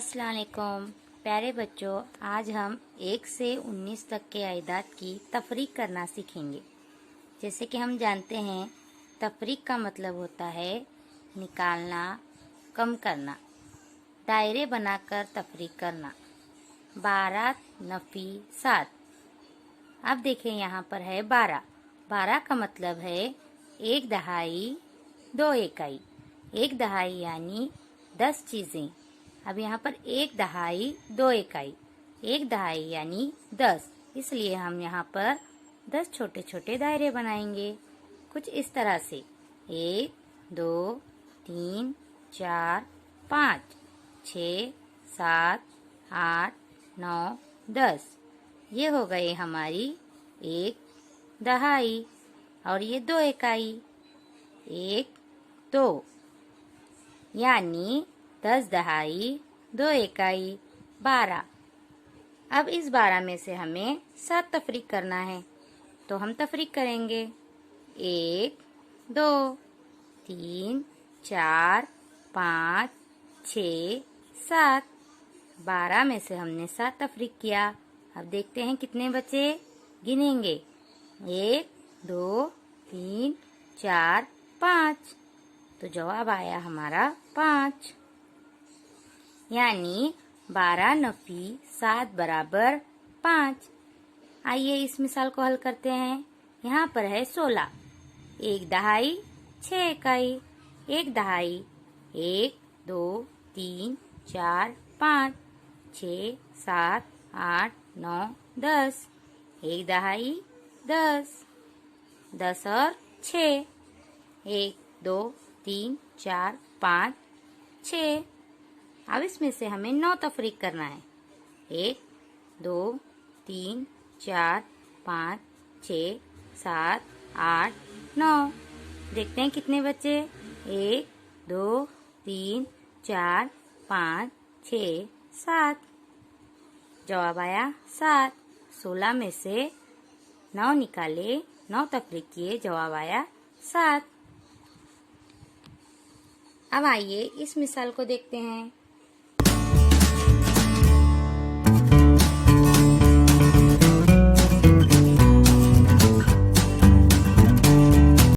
अस्सलाम वालेकुम प्यारे बच्चों, आज हम 1 से 19 तक के आयदात की तफरीक करना सीखेंगे। जैसे कि हम जानते हैं, तफरीक का मतलब होता है निकालना, कम करना, दायरे बनाकर तफरीक करना। 12 नफी 7। अब देखें, यहाँ पर है 12। 12 का मतलब है 1 दहाई 2 इकाई। 1 दहाई यानी 10 चीजें। अब यहाँ पर 1 दहाई 2 इकाई, 1 दहाई यानी 10, इसलिए हम यहाँ पर 10 छोटे छोटे दायरे बनाएंगे कुछ इस तरह से। 1 2 3 4 5 6 7 8 9 10। ये हो गए हमारी 1 दहाई और ये 2 इकाई। 1 2 यानी 10 दहाई 2 इकाई 12। अब इस 12 में से हमें 7 तफरीक करना है, तो हम तफरीक करेंगे। 1 2 3 4 5 6 7। 12 में से हमने 7 तफरीक किया। अब देखते हैं कितने बचे, गिनेंगे। 1 2 3 4 5। तो जवाब आया हमारा 5, यानी 12 नफी 7 बराबर 5। आइए इस मिसाल को हल करते हैं। यहाँ पर है 16। 1 दहाई 6 इकाई। 1 दहाई 1 2 3 4 5 6 7 8 9 10। 1 दहाई 10, 10 और 6। 1 2 3 4 5 6। अब इसमें से हमें 9 तफरीक करना है। 1 2 3 4 5 6 7 8 9। देखते हैं कितने बचे। 1 2 3 4 5 6 7। जवाब आया 7। 16 में से 9 निकाले, 9 तफरीक किए, जवाब आया 7। अब आइए इस मिसाल को देखते हैं।